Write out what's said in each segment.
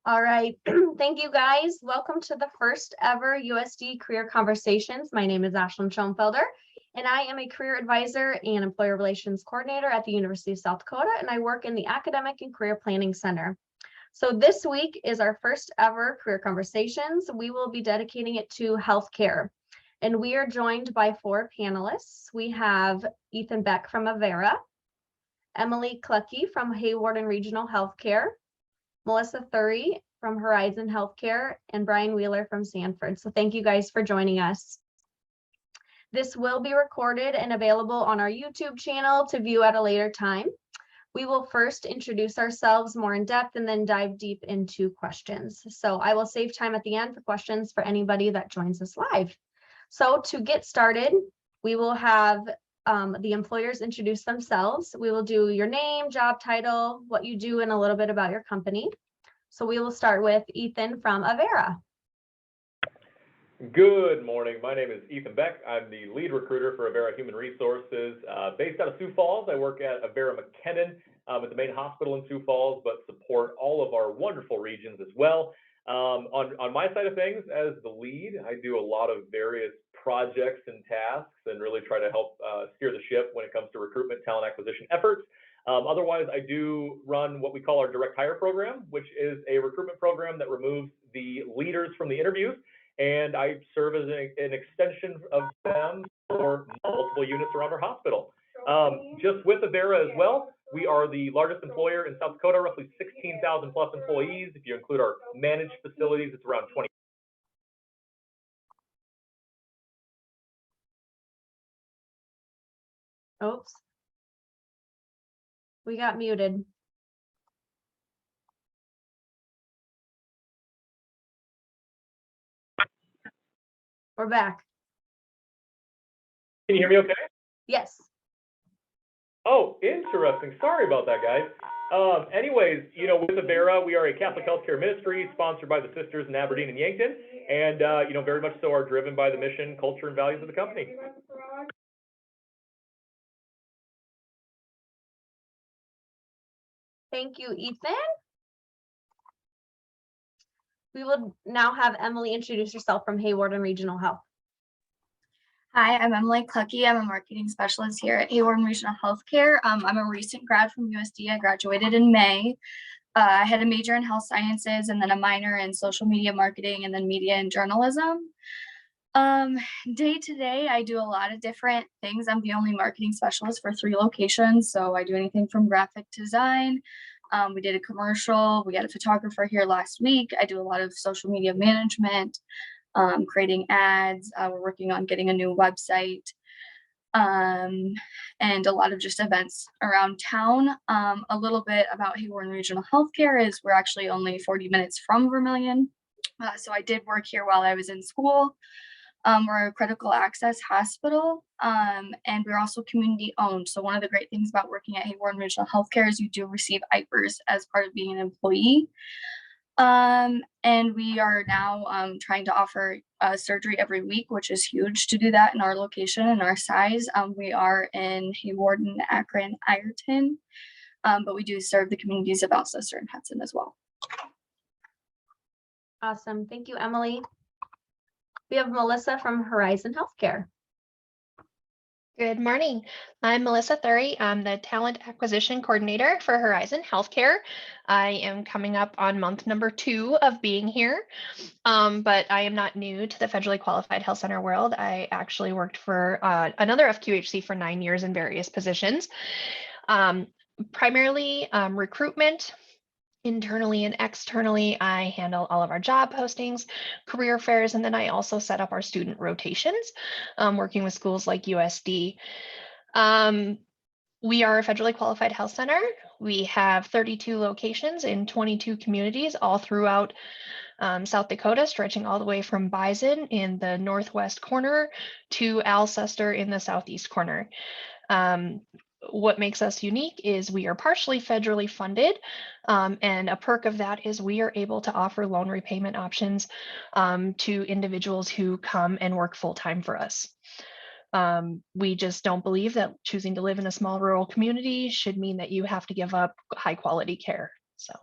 All right, thank you guys. Welcome to the first ever USD Career Conversations. My name is Ashlyn Schoenfelder, and I am a career advisor and employer relations coordinator at the University of South Dakota, and I work in the Academic and Career Planning Center. So this week is our first ever Career Conversations. We will be dedicating it to healthcare, and we are joined by 4 panelists. We have Ethan Beck from Avera, Emily Clucky from Hayward and Regional Healthcare, Melissa Thury from Horizon Healthcare, and Brian Wheeler from Sanford. So thank you guys for joining us. This will be recorded and available on our YouTube channel to view at a later time. We will first introduce ourselves more in depth and then dive deep into questions. So I will save time at the end for questions for anybody that joins us live. So to get started, we will have the employers introduce themselves. We will do your name, job title, what you do, and a little bit about your company. So we will start with Ethan from Avera. Good morning. My name is Ethan Beck. I'm the lead recruiter for Avera Human Resources. Based out of Sioux Falls, I work at Avera McKinnon at the main hospital in Sioux Falls, but support all of our wonderful regions as well. On my side of things, as the lead, I do a lot of various projects and tasks and really try to help steer the ship when it comes to recruitment, talent acquisition efforts. Otherwise, I do run what we call our direct hire program, which is a recruitment program that removes the leaders from the interviews, and I serve as an extension of them for multiple units around our hospital. Just with Avera as well, we are the largest employer in South Dakota, roughly 16,000 plus employees. If you include our managed facilities, it's around 20. Oops. We got muted. We're back. Can you hear me okay? Yes. Oh, interesting. Sorry about that, guys. Anyways, with Avera, we are a Catholic healthcare ministry sponsored by the sisters in Aberdeen and Yankton, and, very much so are driven by the mission, culture, and values of the company. Thank you, Ethan. We will now have Emily introduce herself from Hayward and Regional Health. Hi, I'm Emily Clucky. I'm a marketing specialist here at Hayward and Regional Healthcare. I'm a recent grad from USD. I graduated in May. I had a major in health sciences and then a minor in social media marketing and then media and journalism. Day to day, I do a lot of different things. I'm the only marketing specialist for 3 locations. So I do anything from graphic design. We did a commercial. We got a photographer here last week. I do a lot of social media management, creating ads. We're working on getting a new website, and a lot of just events around town. A little bit about Hayward and Regional Healthcare is we're actually only 40 minutes from Vermilion. So I did work here while I was in school. We're a critical access hospital, and we're also community owned. So one of the great things about working at Hayward and Regional Healthcare is you do receive IPERS as part of being an employee. And we are now trying to offer surgery every week, which is huge to do that in our location and our size. We are in Hayward and Akron, Ironton, but we do serve the communities of Alcester and Hudson as well. Awesome. Thank you, Emily. We have Melissa from Horizon Healthcare. Good morning. I'm Melissa Thury. I'm the Talent Acquisition Coordinator for Horizon Healthcare. I am coming up on month number 2 of being here, but I am not new to the federally qualified health center world. I actually worked for another FQHC for 9 years in various positions, primarily recruitment. Internally and externally, I handle all of our job postings, career fairs, and then I also set up our student rotations, working with schools like USD. We are a federally qualified health center. We have 32 locations in 22 communities all throughout South Dakota, stretching all the way from Bison in the northwest corner to Alcester in the southeast corner. What makes us unique is we are partially federally funded, and a perk of that is we are able to offer loan repayment options to individuals who come and work full-time for us. We just don't believe that choosing to live in a small rural community should mean that you have to give up high quality care. So.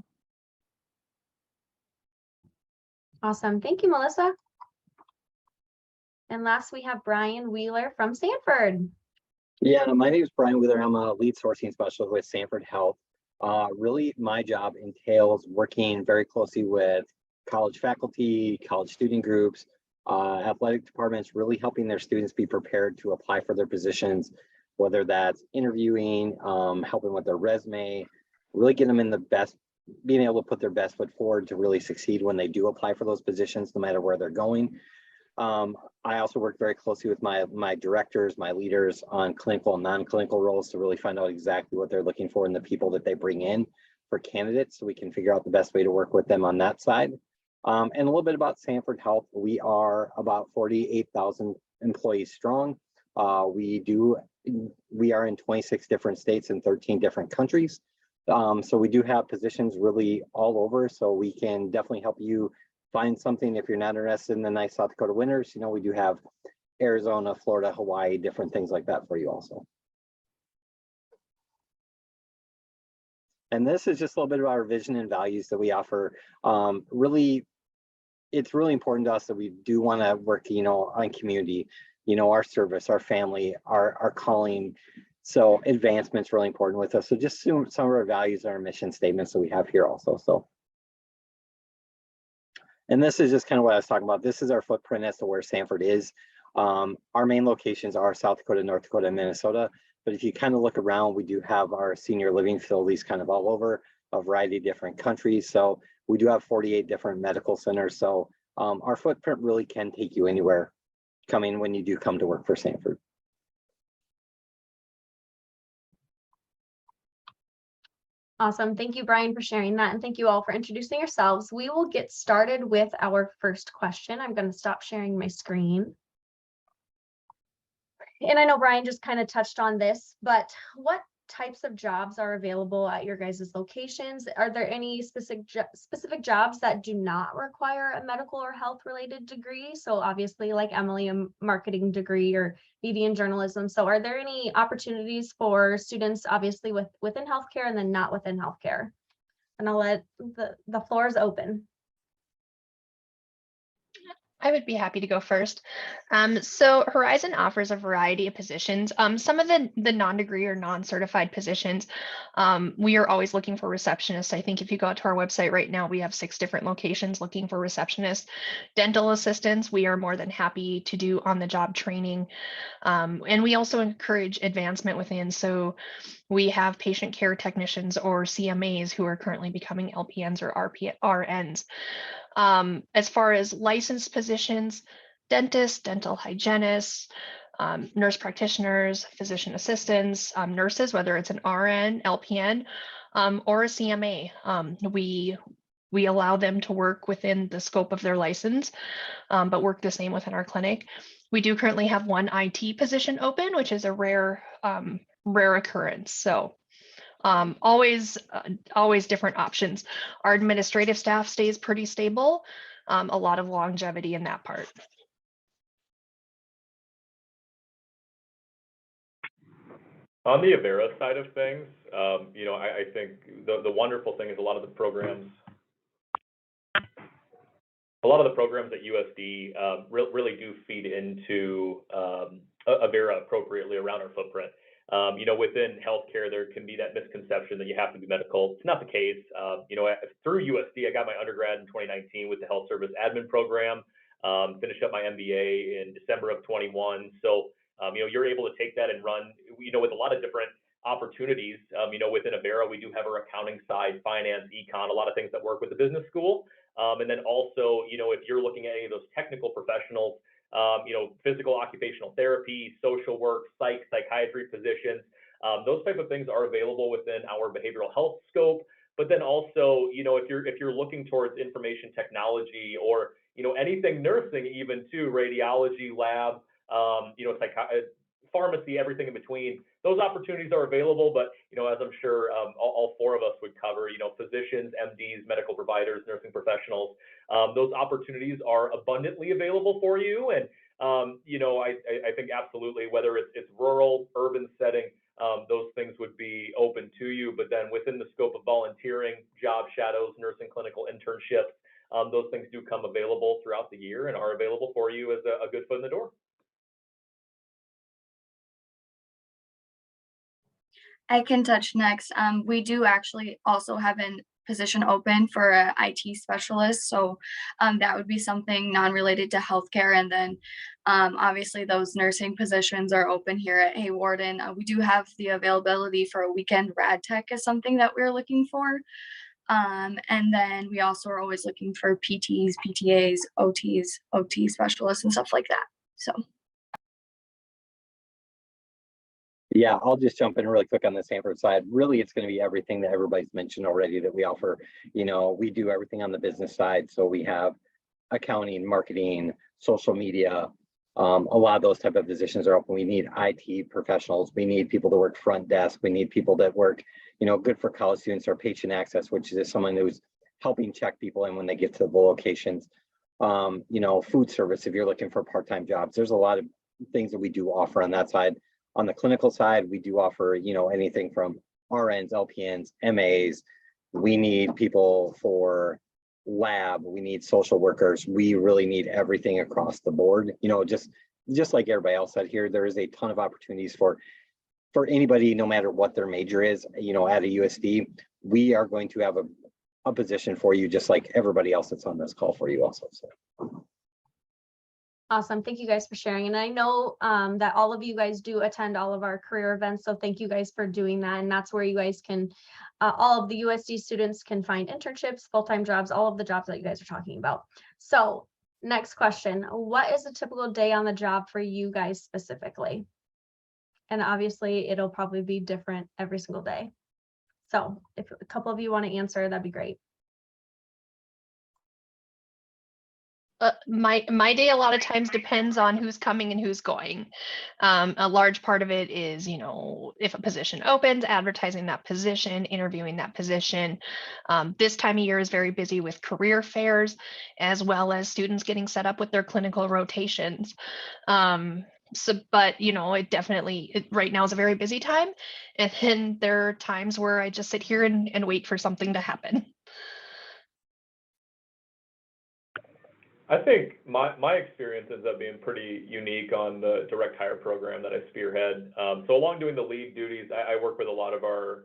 Awesome. Thank you, Melissa. And last, we have Brian Wheeler from Sanford. Yeah, my name is Brian Wheeler. I'm a lead sourcing specialist with Sanford Health. Really, my job entails working very closely with college faculty, college student groups, athletic departments, really helping their students be prepared to apply for their positions, whether that's interviewing, helping with their resume, really get them in the best, being able to put their best foot forward to really succeed when they do apply for those positions, no matter where they're going. I also work very closely with my directors, my leaders on clinical and non-clinical roles to really find out exactly what they're looking for in the people that they bring in for candidates, so we can figure out the best way to work with them on that side. And a little bit about Sanford Health. We are about 48,000 employees strong. We are in 26 different states and 13 different countries. So we do have positions really all over, so we can definitely help you find something if you're not interested in the nice South Dakota winters. You know, we do have Arizona, Florida, Hawaii, different things like that for you also. And this is just a little bit about our vision and values that we offer. Really, it's really important to us that we do want to work, you know, on community, you know, our service, our family, our calling. So advancement's really important with us. So just some of our values and our mission statements that we have here also. So. And this is just kind of what I was talking about. This is our footprint as to where Sanford is. Our main locations are South Dakota, North Dakota, and Minnesota. But if you kind of look around, we do have our senior living facilities kind of all over a variety of different countries. So we do have 48 different medical centers. So our footprint really can take you anywhere coming when you do come to work for Sanford. Awesome. Thank you, Brian, for sharing that. And thank you all for introducing yourselves. We will get started with our first question. I'm going to stop sharing my screen. And I know Brian just kind of touched on this, but what types of jobs are available at your guys' locations? Are there any specific jobs that do not require a medical or health related degree? So obviously, like Emily, a marketing degree or media and journalism. So are there any opportunities for students obviously within healthcare and then not within healthcare? And I'll let the floor is open. I would be happy to go first. So Horizon offers a variety of positions. Some of the non-degree or non-certified positions, we are always looking for receptionists. I think if you go to our website right now, we have 6 different locations looking for receptionists. Dental assistants, we are more than happy to do on-the-job training. And we also encourage advancement within. So we have patient care technicians or CMAs who are currently becoming LPNs or RNs. As far as licensed positions, dentists, dental hygienists, nurse practitioners, physician assistants, nurses, whether it's an RN, LPN, or a CMA, we allow them to work within the scope of their license, but work the same within our clinic. We do currently have one IT position open, which is a rare occurrence. So always different options. Our administrative staff stays pretty stable. A lot of longevity in that part. On the Avera side of things, you know, I think the wonderful thing is a lot of the programs at USD really do feed into Avera appropriately around our footprint. You know, within healthcare, there can be that misconception that you have to be medical. It's not the case. You know, through USD, I got my undergrad in 2019 with the health service admin program, finished up my MBA in December of 21. So, you know, you're able to take that and run, you know, with a lot of different opportunities. You know, within Avera, we do have our accounting side, finance, econ, a lot of things that work with the business school. And then also, you know, if you're looking at any of those technical professionals, you know, physical occupational therapy, social work, psychiatry positions, those type of things are available within our behavioral health scope. But then also, you know, if you're looking towards information technology or, you know, anything nursing, even too, radiology, lab, you know, pharmacy, everything in between, those opportunities are available. But, you know, as I'm sure all 4 of us would cover, you know, physicians, MDs, medical providers, nursing professionals, those opportunities are abundantly available for you. And, you know, I think absolutely, whether it's rural, urban setting, those things would be open to you. But then within the scope of volunteering, job shadows, nursing clinical internships, those things do come available throughout the year and are available for you as a good foot in the door. I can touch next. We do actually also have a position open for a IT specialist. So that would be something non-related to healthcare. And then obviously those nursing positions are open here at Haywarden. We do have the availability for a weekend rad tech is something that we're looking for. And then we also are always looking for PTs, PTAs, OTs, OT specialists and stuff like that. So. Yeah, I'll just jump in really quick on the Sanford side. Really, it's going to be everything that everybody's mentioned already that we offer. You know, we do everything on the business side. So we have accounting, marketing, social media. A lot of those type of positions are open. We need IT professionals. We need people to work front desk. We need people that work, you know, good for college students or patient access, which is someone who's helping check people in when they get to the locations. You know, food service, if you're looking for part-time jobs, there's a lot of things that we do offer on that side. On the clinical side, we do offer, you know, anything from RNs, LPNs, MAs. We need people for lab. We need social workers. We really need everything across the board. You know, just like everybody else said here, there is a ton of opportunities for anybody, no matter what their major is. You know, at a USD, we are going to have a position for you, just like everybody else that's on this call for you also. So. Awesome. Thank you guys for sharing. And I know that all of you guys do attend all of our career events. So thank you guys for doing that. And that's where you guys can, all of the USD students can find internships, full-time jobs, all of the jobs that you guys are talking about. So next question, what is a typical day on the job for you guys specifically? And obviously it'll probably be different every single day. So if a couple of you want to answer, that'd be great. My day a lot of times depends on who's coming and who's going. A large part of it is, you know, if a position opens, advertising that position, interviewing that position. This time of year is very busy with career fairs, as well as students getting set up with their clinical rotations. But you know, right now is a very busy time. And then there are times where I just sit here and wait for something to happen. I think my experience ends up being pretty unique on the direct hire program that I spearhead. So along doing the lead duties, I work with a lot of our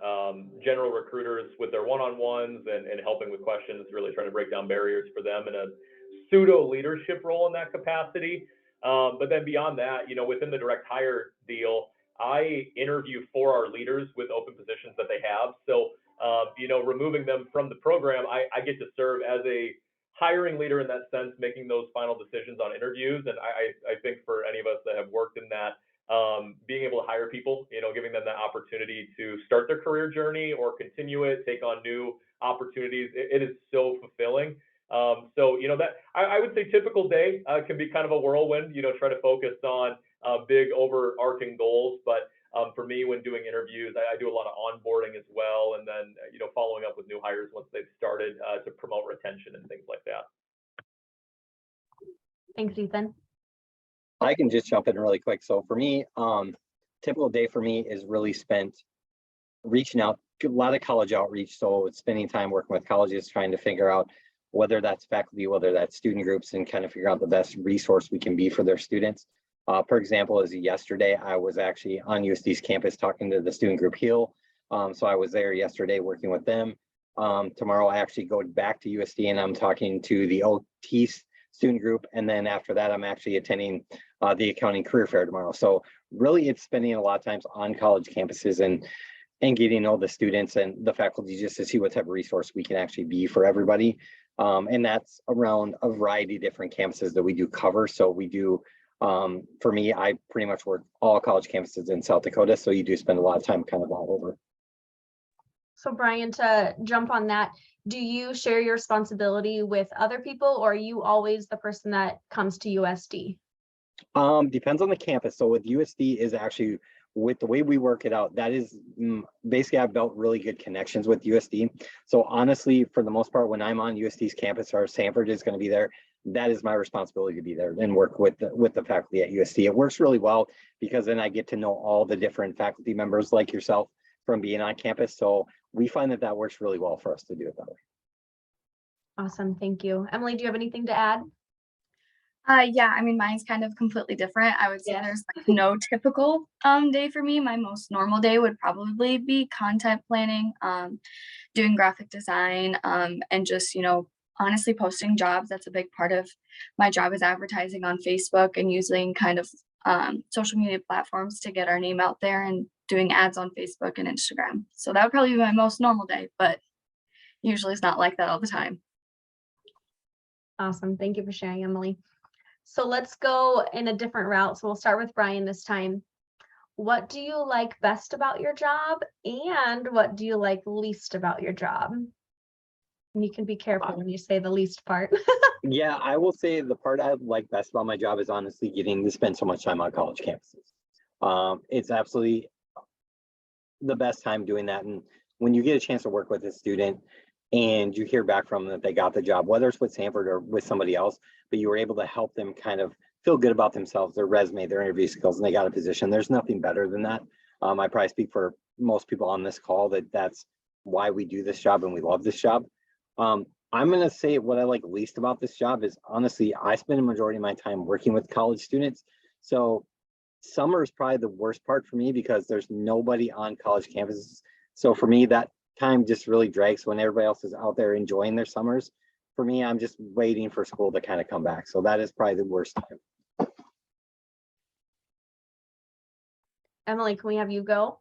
general recruiters with their one-on-ones and helping with questions, really trying to break down barriers for them in a pseudo leadership role in that capacity. But then beyond that, you know, within the direct hire deal, I interview for our leaders with open positions that they have. So, you know, removing them from the program, I get to serve as a hiring leader in that sense, making those final decisions on interviews. And I think for any of us that have worked in that, being able to hire people, you know, giving them that opportunity to start their career journey or continue it, take on new opportunities, it is so fulfilling. So, you know, that I would say typical day can be kind of a whirlwind, you know, try to focus on big overarching goals. But for me, when doing interviews, I do a lot of onboarding as well. And then, you know, following up with new hires once they've started to promote retention and things like that. Thanks, Ethan. I can just jump in really quick. So for me, typical day for me is really spent reaching out, a lot of college outreach. So it's spending time working with colleges, trying to figure out whether that's faculty, whether that's student groups, and kind of figure out the best resource we can be for their students. For example, as yesterday, I was actually on USD's campus talking to the student group HEAL. So I was there yesterday working with them. Tomorrow, I actually go back to USD and I'm talking to the OT student group. And then after that, I'm actually attending the accounting career fair tomorrow. So really, it's spending a lot of times on college campuses and getting to know the students and the faculty just to see what type of resource we can actually be for everybody. And that's around a variety of different campuses that we do cover. So we do, for me, I pretty much work all college campuses in South Dakota. So you do spend a lot of time kind of all over. So Brian, to jump on that, do you share your responsibility with other people, or are you always the person that comes to USD? Depends on the campus. So with USD is actually, with the way we work it out, that is basically I've built really good connections with USD. So honestly, for the most part, when I'm on USD's campus or Sanford is going to be there, that is my responsibility to be there and work with the faculty at USD. It works really well because then I get to know all the different faculty members like yourself from being on campus. So we find that works really well for us to do it that way. Awesome. Thank you. Emily, do you have anything to add? Yeah, I mean, mine's kind of completely different. I would say Yeah. there's like no typical day for me. My most normal day would probably be content planning, doing graphic design, and just, honestly posting jobs. That's a big part of my job is advertising on Facebook and using kind of social media platforms to get our name out there and doing ads on Facebook and Instagram. So that would probably be my most normal day, but usually it's not like that all the time. Awesome. Thank you for sharing, Emily. So let's go in a different route. So we'll start with Brian this time. What do you like best about your job, and what do you like least about your job? And you can be careful when you say the least part. Yeah, I will say the part I like best about my job is honestly getting to spend so much time on college campuses. It's absolutely the best time doing that. And when you get a chance to work with a student and you hear back from them that they got the job, whether it's with Sanford or with somebody else, but you were able to help them kind of feel good about themselves, their resume, their interview skills, and they got a position. There's nothing better than that. I probably speak for most people on this call that that's why we do this job and we love this job. I'm going to say what I like least about this job is honestly, I spend a majority of my time working with college students. So summer is probably the worst part for me because there's nobody on college campuses. So for me, that time just really drags when everybody else is out there enjoying their summers. For me, I'm just waiting for school to kind of come back. So that is probably the worst time. Emily, can we have you go?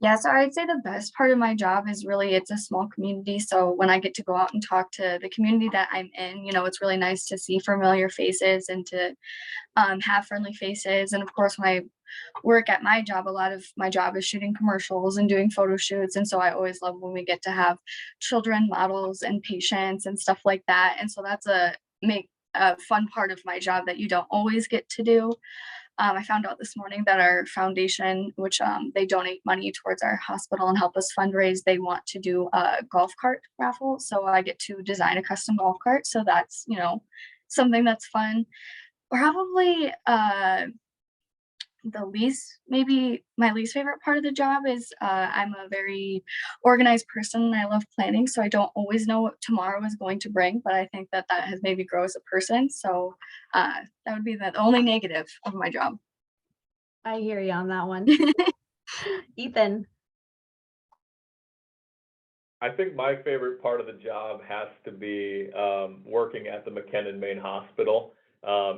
Yeah, so I'd say the best part of my job is really it's a small community. So when I get to go out and talk to the community that I'm in, it's really nice to see familiar faces and to have friendly faces. And of course, when I work at my job, a lot of my job is shooting commercials and doing photo shoots. And so I always love when we get to have children, models, and patients and stuff like that. And so that's a fun part of my job that you don't always get to do. I found out this morning that our foundation, which they donate money towards our hospital and help us fundraise, they want to do a golf cart raffle. So I get to design a custom golf cart. So that's, something that's fun. Probably maybe my least favorite part of the job is I'm a very organized person and I love planning. So I don't always know what tomorrow is going to bring, but I think that has maybe grown as a person. So that would be the only negative of my job. I hear you on that one. Ethan. I think my favorite part of the job has to be working at the McKinnon Main Hospital,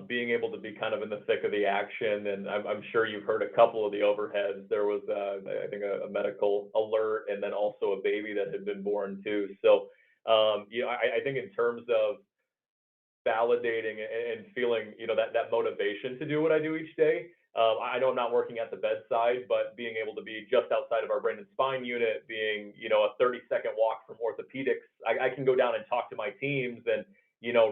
being able to be kind of in the thick of the action. And I'm sure you've heard a couple of the overheads. There was, I think, a medical alert, and then also a baby that had been born too. So, I think in terms of validating and feeling, that motivation to do what I do each day. I know I'm not working at the bedside, but being able to be just outside of our brain and spine unit, being, a 30-second walk from orthopedics, I can go down and talk to my teams and,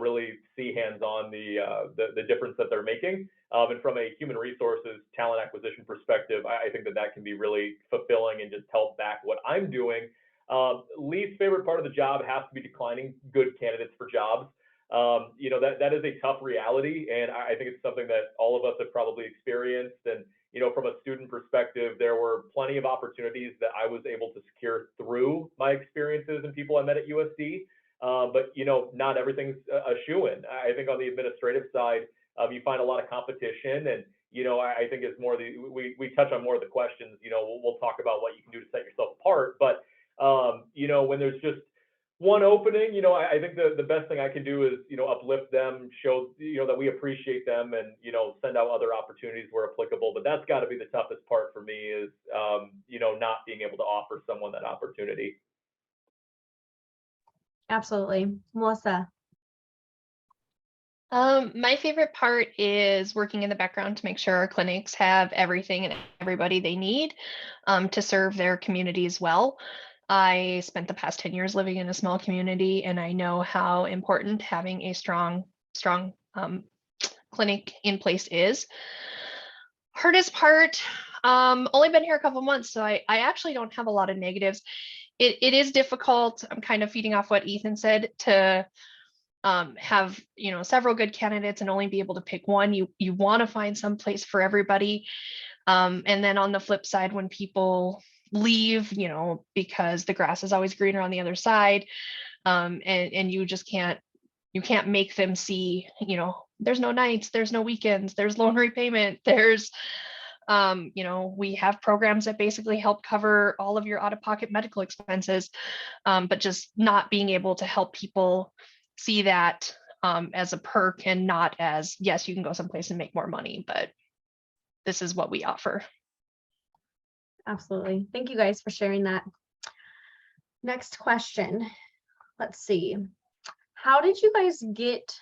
really see hands-on the difference that they're making. And from a human resources talent acquisition perspective, I think that can be really fulfilling and just help back what I'm doing. Least favorite part of the job has to be declining good candidates for jobs. That is a tough reality, and I think it's something that all of us have probably experienced. And from a student perspective, there were plenty of opportunities that I was able to secure through my experiences and people I met at USD. But not everything's a shoo-in. I think on the administrative side, you find a lot of competition, and I think it's more we touch on more of the questions. We'll talk about what you can do to set yourself apart, but when there's just one opening, I think the best thing I can do is, uplift them, show, that we appreciate them, and, send out other opportunities where applicable. But that's got to be the toughest part for me is, not being able to offer someone that opportunity. Absolutely. Melissa. My favorite part is working in the background to make sure our clinics have everything and everybody they need to serve their communities well. I spent the past 10 years living in a small community, and I know how important having a strong clinic in place is. Hardest part, only been here a couple months, so I actually don't have a lot of negatives. It is difficult. I'm kind of feeding off what Ethan said to have several good candidates and only be able to pick one. You want to find some place for everybody. And then on the flip side, when people leave, because the grass is always greener on the other side, And you just can't make them see, there's no nights, there's no weekends, there's loan repayment, there's we have programs that basically help cover all of your out-of-pocket medical expenses, but just not being able to help people see that as a perk and not as, yes, you can go someplace and make more money, but this is what we offer. Absolutely. Thank you guys for sharing that. Next question. Let's see. How did you guys get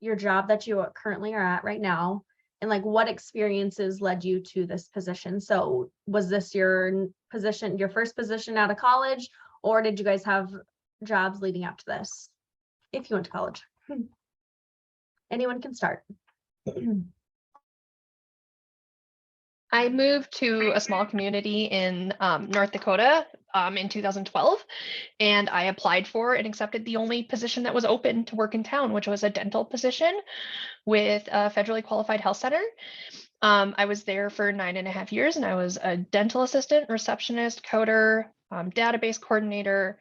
your job that you currently are at right now? And like what experiences led you to this position? So was this your position, your first position out of college, or did you guys have jobs leading up to this? If you went to college. Anyone can start. I moved to a small community in North Dakota in 2012, and I applied for and accepted the only position that was open to work in town, which was a dental position with a federally qualified health center. I was there for 9.5 years, and I was a dental assistant, receptionist, coder, database coordinator,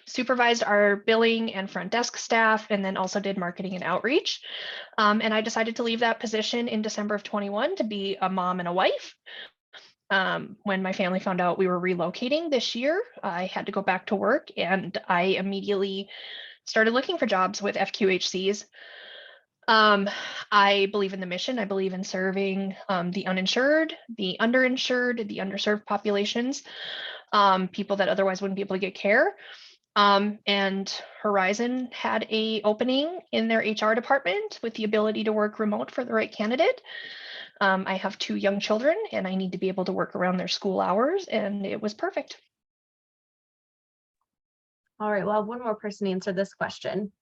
supervised our billing and front desk staff, and then also did marketing and outreach. And I decided to leave that position in December of 21 to be a mom and a wife. When my family found out we were relocating this year, I had to go back to work, and I immediately started looking for jobs with FQHCs. I believe in the mission. I believe in serving the uninsured, the underinsured, the underserved populations, people that otherwise wouldn't be able to get care. And Horizon had a opening in their HR department with the ability to work remote for the right candidate. I have 2 young children, and I need to be able to work around their school hours, and it was perfect. All right, well, one more person answer this question.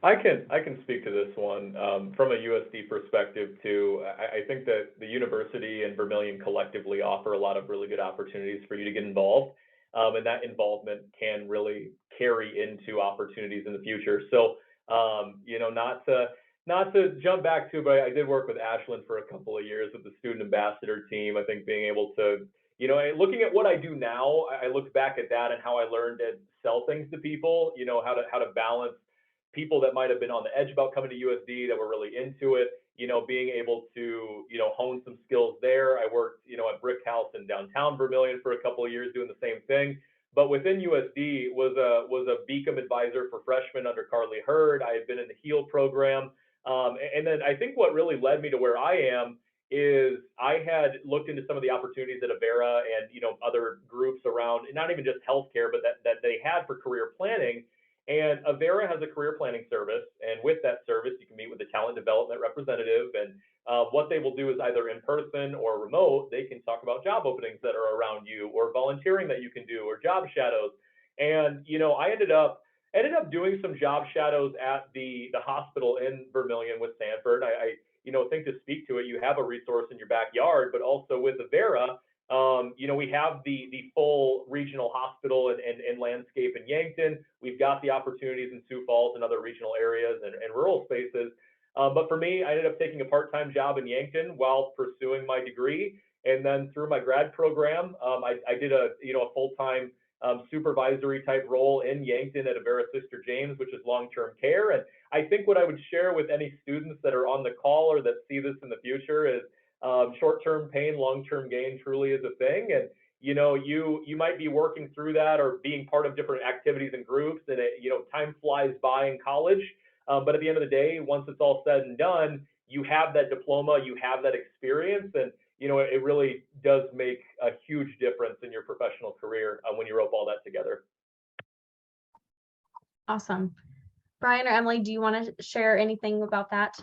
I can speak to this one from a USD perspective too. I think that the university and Vermilion collectively offer a lot of really good opportunities for you to get involved, and that involvement can really carry into opportunities in the future. So, not to jump back to, but I did work with Ashland for a couple of years with the student ambassador team. I think being able to, looking at what I do now, I looked back at that and how I learned to sell things to people. How to balance people that might have been on the edge about coming to USD that were really into it, being able to, hone some skills there. I worked, at Brick House in downtown Vermilion for a couple of years doing the same thing. But within USD was a BCOM advisor for freshmen under Carly Hurd. I had been in the HEAL program. And then I think what really led me to where I am is I had looked into some of the opportunities at Avera and, other groups around, not even just healthcare, but that they had for career planning. And Avera has a career planning service, and with that service, you can meet with a talent development representative, and what they will do is either in person or remote, they can talk about job openings that are around you, or volunteering that you can do, or job shadows. And I ended up doing some job shadows at the hospital in Vermilion with Sanford. I think to speak to it, you have a resource in your backyard, but also with Avera, we have the full regional hospital and landscape in Yankton. We've got the opportunities in Sioux Falls and other regional areas and rural spaces. But for me, I ended up taking a part-time job in Yankton while pursuing my degree. And then through my grad program, I did a full-time supervisory type role in Yankton at Avera Sister James, which is long-term care. And I think what I would share with any students that are on the call or that see this in the future is short-term pain, long-term gain truly is a thing. And, you might be working through that or being part of different activities and groups, and time flies by in college. But at the end of the day, once it's all said and done, you have that diploma, you have that experience, and it really does make a huge difference in your professional career when you rope all that together. Awesome. Brian or Emily, do you want to share anything about that?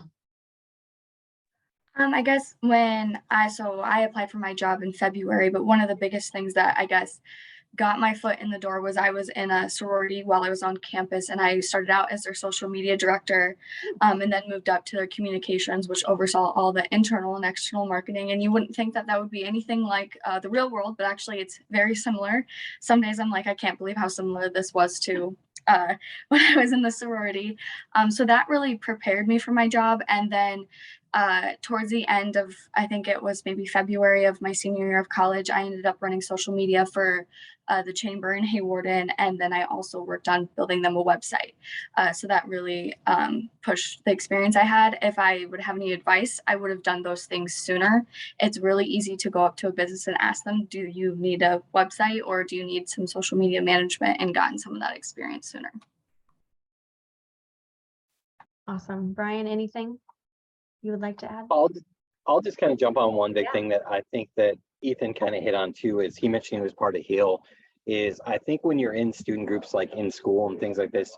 I guess I applied for my job in February, but one of the biggest things that I guess got my foot in the door was I was in a sorority while I was on campus, and I started out as their social media director, and then moved up to their communications, which oversaw all the internal and external marketing. And you wouldn't think that would be anything like the real world, but actually it's very similar. Some days I'm like, I can't believe how similar this was to when I was in the sorority. So that really prepared me for my job. And then towards the end of, I think it was maybe February of my senior year of college, I ended up running social media for the chamber in Hawarden, and then I also worked on building them a website. So that really pushed the experience I had. If I would have any advice, I would have done those things sooner. It's really easy to go up to a business and ask them, do you need a website or do you need some social media management, and gotten some of that experience sooner. Awesome. Brian, anything you would like to add? I'll just kind of jump on one big thing that I think that Ethan kind of hit on too, is he mentioned he was part of HEAL, is I think when you're in student groups, like in school and things like this,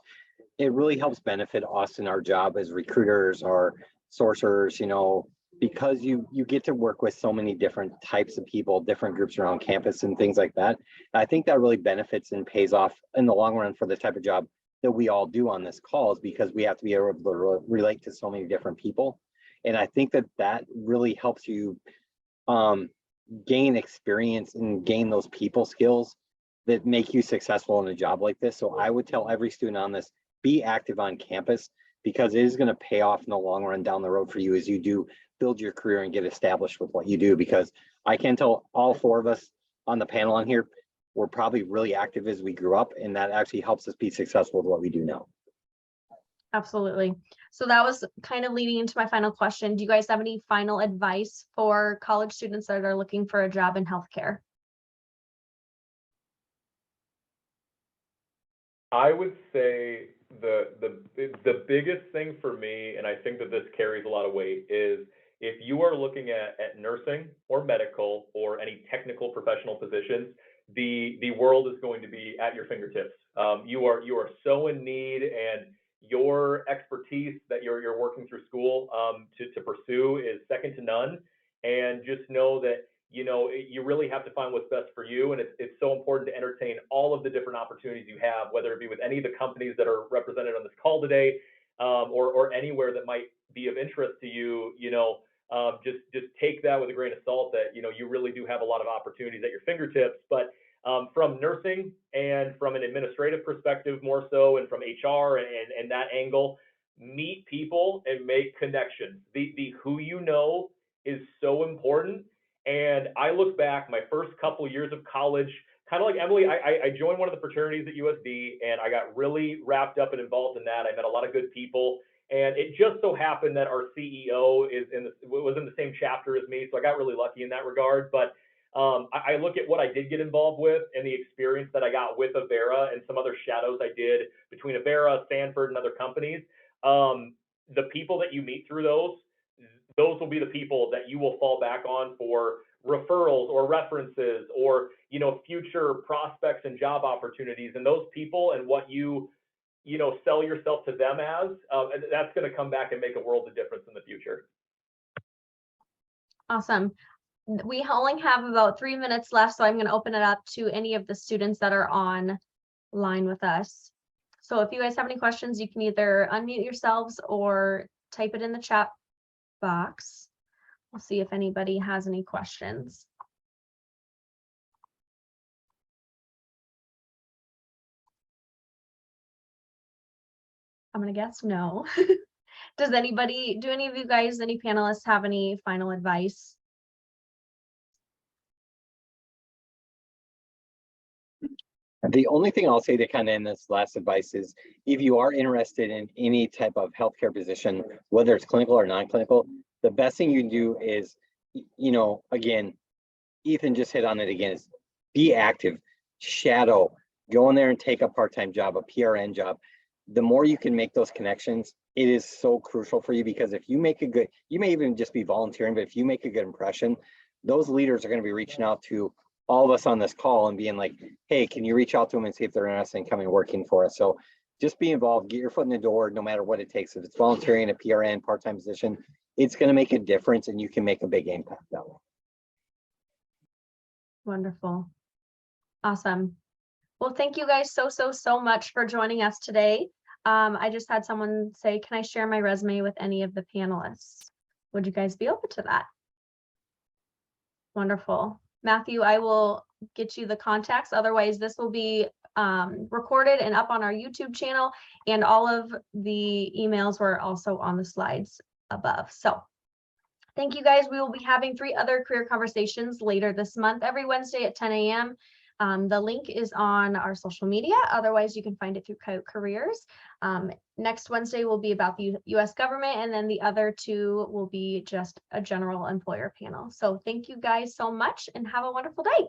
it really helps benefit us in our job as recruiters or sourcers, you know, because you get to work with so many different types of people, different groups around campus and things like that. I think that really benefits and pays off in the long run for the type of job that we all do on this calls, because we have to be able to relate to so many different people. And I think that that really helps you gain experience and gain those people skills that make you successful in a job like this. So I would tell every student on this, be active on campus, because it is going to pay off in the long run down the road for you as you do build your career and get established with what you do. Because I can tell all four of us on the panel on here, we're probably really active as we grew up, and that actually helps us be successful with what we do now. Absolutely. So that was kind of leading into my final question. Do you guys have any final advice for college students that are looking for a job in healthcare? I would say the biggest thing for me, and I think that this carries a lot of weight, is if you are looking at nursing or medical or any technical professional positions, the world is going to be at your fingertips. You are so in need, and your expertise that you're working through school to pursue is second to none. And just know that, you know, you really have to find what's best for you. And it's so important to entertain all of the different opportunities you have, whether it be with any of the companies that are represented on this call today, or anywhere that might be of interest to you. You know, just take that with a grain of salt, that, you know, you really do have a lot of opportunities at your fingertips. But from nursing and from an administrative perspective more so, and from HR and that angle, meet people and make connections. The who you know is so important. And I look back, my first couple years of college, kind of like Emily, I joined one of the fraternities at USD, and I got really wrapped up and involved in that. I met a lot of good people, and it just so happened that our CEO was in the same chapter as me, so I got really lucky in that regard. But I look at what I did get involved with and the experience that I got with Avera and some other shadows I did between Avera, Stanford, and other companies. The people that you meet through those will be the people that you will fall back on for referrals or references, or, you know, future prospects and job opportunities. And those people and what you know, sell yourself to them as, that's going to come back and make a world of difference in the future. Awesome. We only have about 3 minutes left, so I'm going to open it up to any of the students that are on line with us. So if you guys have any questions, you can either unmute yourselves or type it in the chat box. We'll see if anybody has any questions. I'm gonna guess no. Do any of you guys, any panelists, have any final advice? The only thing I'll say to kind of end this last advice is, if you are interested in any type of healthcare position, whether it's clinical or non-clinical, the best thing you can do is, you know, again, Ethan just hit on it again, is be active, shadow, go in there and take a part-time job, a PRN job. The more you can make those connections, it is so crucial for you, because if you make a good, you may even just be volunteering, but if you make a good impression, those leaders are going to be reaching out to all of us on this call and being like, hey, can you reach out to them and see if they're interested in coming and working for us? So just be involved, get your foot in the door, no matter what it takes. If it's volunteering, a PRN, part-time position, it's going to make a difference, and you can make a big impact that way. Wonderful. Awesome. Well, thank you guys so much for joining us today. I just had someone say, can I share my resume with any of the panelists? Would you guys be open to that? Wonderful. Matthew, I will get you the contacts. Otherwise, this will be recorded and up on our YouTube channel, and all of the emails were also on the slides above. So Thank you guys. We will be having 3 other career conversations later this month, every Wednesday at 10 a.m. The link is on our social media. Otherwise, you can find it through Coyote Careers. Next Wednesday will be about the U.S. government, and then the other 2 will be just a general employer panel. So thank you guys so much and have a wonderful day.